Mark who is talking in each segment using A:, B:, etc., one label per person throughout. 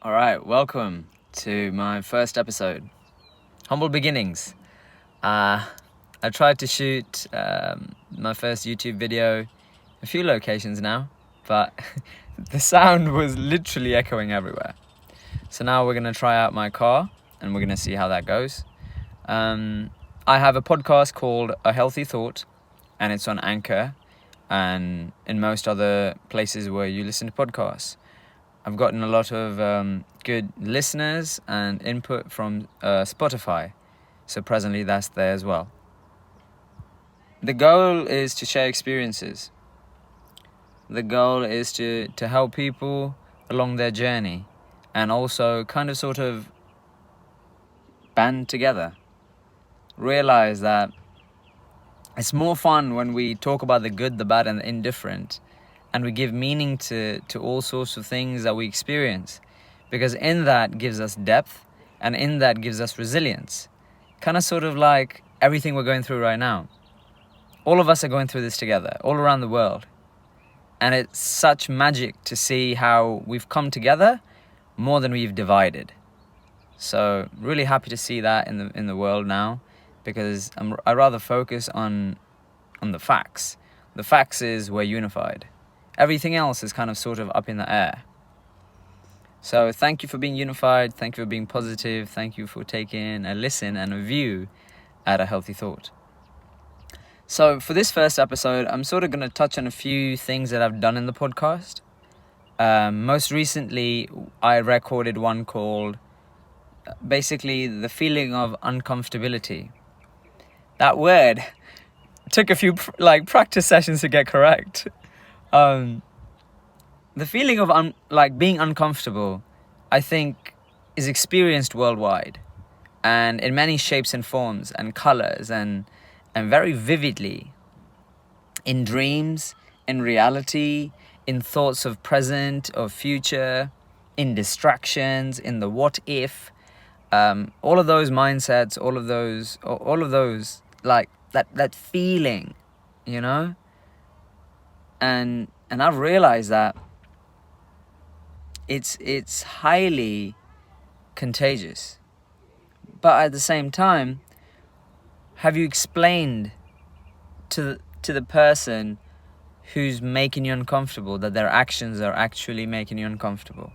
A: All right, welcome to my first episode. Humble beginnings. I tried to shoot my first YouTube video a few locations now, but the sound was literally echoing everywhere. So now we're going to try out my car and we're going to see how that goes. I have a podcast called A Healthy Thought, and it's on Anchor and in most other places where you listen to podcasts. I've gotten a lot of good listeners and input from Spotify, so presently that's there as well. The goal is to share experiences. The goal is to help people along their journey and also kind of sort of band together. Realize that it's more fun when we talk about the good, the bad, and the indifferent, and we give meaning to all sorts of things that we experience, because in that gives us depth and in that gives us resilience. Kind of sort of like everything we're going through right now. All of us are going through this together, all around the world. And it's such magic to see how we've come together more than we've divided. So really happy to see that in the world now, because I rather focus on the facts. The facts is we're unified. Everything else is kind of sort of up in the air. So thank you for being unified. Thank you for being positive. Thank you for taking a listen and a view at A Healthy Thought. So for this first episode, I'm sort of going to touch on a few things that I've done in the podcast. Most recently, I recorded one called basically the feeling of uncomfortability. That word took a few practice sessions to get correct. The feeling of being uncomfortable, I think, is experienced worldwide, and in many shapes and forms and colors, and very vividly, in dreams, in reality, in thoughts of present, of future, in distractions, in the what if, all of those mindsets, all of those like that feeling, you know. And I've realized that it's highly contagious. But at the same time, have you explained to the person who's making you uncomfortable that their actions are actually making you uncomfortable?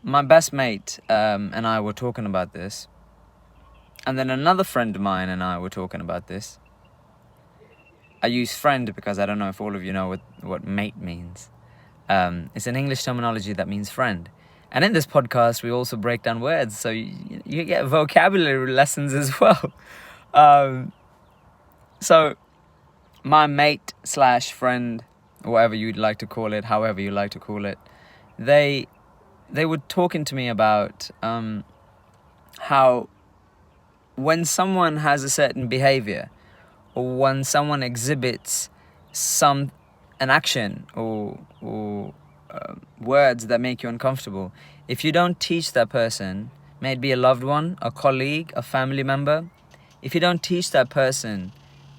A: My best mate and I were talking about this, and then another friend of mine and I were talking about this. I use friend because I don't know if all of you know what mate means. It's an English terminology that means friend. And in this podcast, we also break down words, so you get vocabulary lessons as well. So my mate / friend, whatever you'd like to call it, however you like to call it, they were talking to me about how when someone has a certain behavior, or when someone exhibits an action or words that make you uncomfortable, if you don't teach that person, may it be a loved one, a colleague, a family member, if you don't teach that person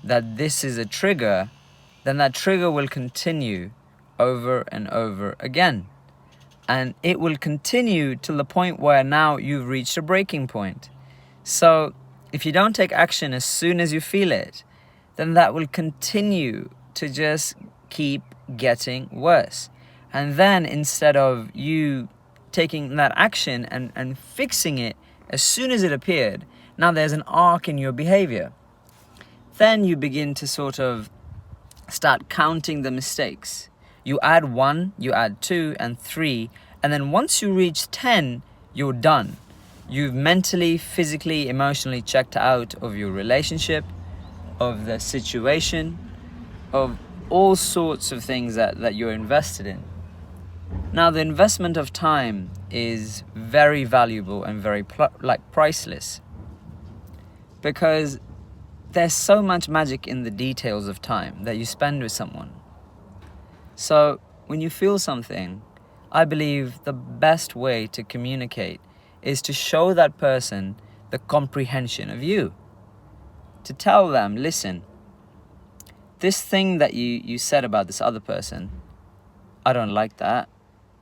A: that this is a trigger, then that trigger will continue over and over again. And it will continue till the point where now you've reached a breaking point. So if you don't take action as soon as you feel it, then that will continue to just keep getting worse. And then instead of you taking that action and fixing it as soon as it appeared, now there's an arc in your behavior. Then you begin to sort of start counting the mistakes. You add 1, you add 2 and 3, and then once you reach 10, you're done. You've mentally, physically, emotionally checked out of your relationship, of the situation, of all sorts of things that you're invested in. Now, the investment of time is very valuable and very priceless, because there's so much magic in the details of time that you spend with someone. So when you feel something, I believe the best way to communicate is to show that person the comprehension of you. To tell them, listen, this thing that you said about this other person, I don't like that.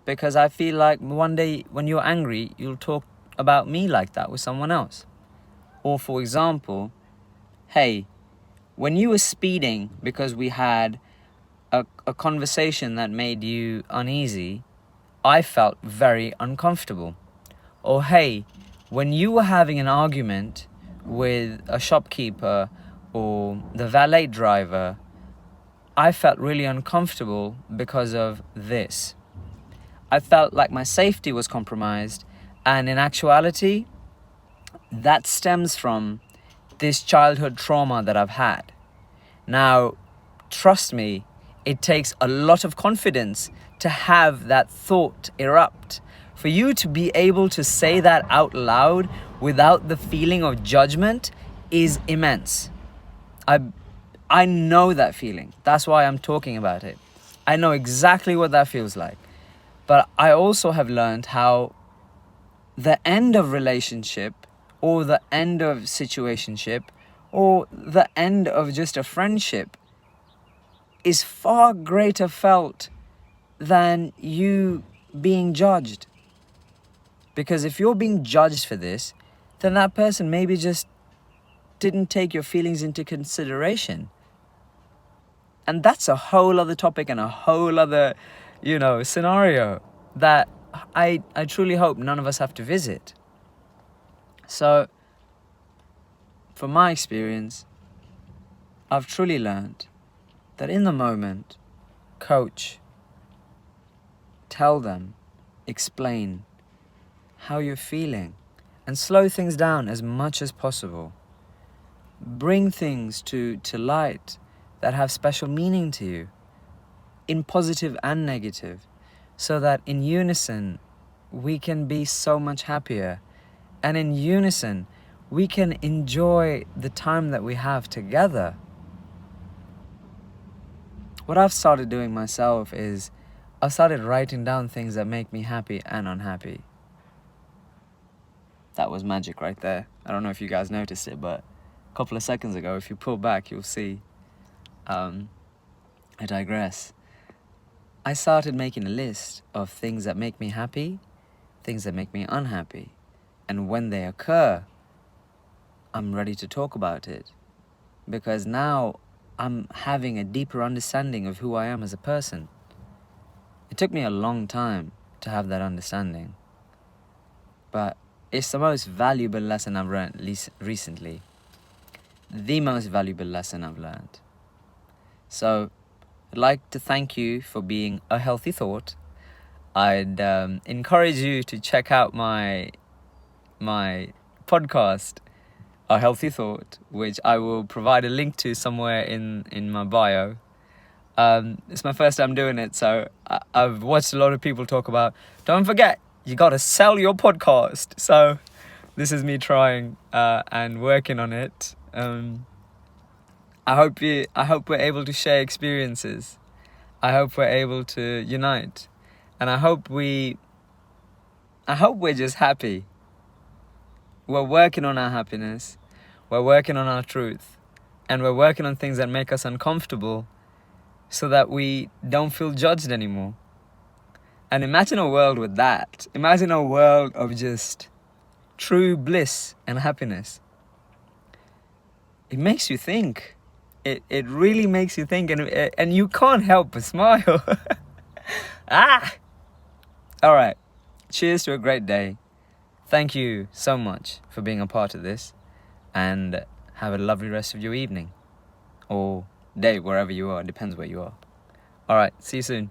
A: because I feel like one day when you're angry, you'll talk about me like that with someone else. Or for example, hey, when you were speeding because we had a conversation that made you uneasy, I felt very uncomfortable. Or hey, when you were having an argument with a shopkeeper or the valet driver, I felt really uncomfortable because of this. I felt like my safety was compromised, and in actuality, that stems from this childhood trauma that I've had. Now, trust me, it takes a lot of confidence to have that thought erupt. For you to be able to say that out loud without the feeling of judgment is immense. I know that feeling. That's why I'm talking about it. I know exactly what that feels like. But I also have learned how the end of relationship or the end of situationship or the end of just a friendship is far greater felt than you being judged. Because if you're being judged for this, then that person maybe just didn't take your feelings into consideration. And that's a whole other topic and a whole other, scenario that I truly hope none of us have to visit. So, from my experience, I've truly learned that in the moment, coach, tell them, explain how you're feeling, and slow things down as much as possible. Bring things to light that have special meaning to you, in positive and negative, so that in unison we can be so much happier, and in unison we can enjoy the time that we have together. What I've started doing myself is I've started writing down things that make me happy and unhappy. That was magic right there. I don't know if you guys noticed it, but a couple of seconds ago, if you pull back, you'll see. I digress. I started making a list of things that make me happy, things that make me unhappy. And when they occur, I'm ready to talk about it. Because now I'm having a deeper understanding of who I am as a person. It took me a long time to have that understanding. But it's the most valuable lesson I've learned recently. The most valuable lesson I've learned. So, I'd like to thank you for being a healthy thought. I'd encourage you to check out my podcast, A Healthy Thought, which I will provide a link to somewhere in my bio. It's my first time doing it, so I've watched a lot of people talk about, don't forget, you got to sell your podcast. So this is me trying and working on it. I hope we're able to share experiences. I hope we're able to unite. And I hope we're just happy. We're working on our happiness. We're working on our truth. And we're working on things that make us uncomfortable so that we don't feel judged anymore. And imagine a world with that. Imagine a world of just true bliss and happiness. It makes you think. It really makes you think, and you can't help but smile. All right. Cheers to a great day. Thank you so much for being a part of this, and have a lovely rest of your evening or day, wherever you are. It depends where you are. All right. See you soon.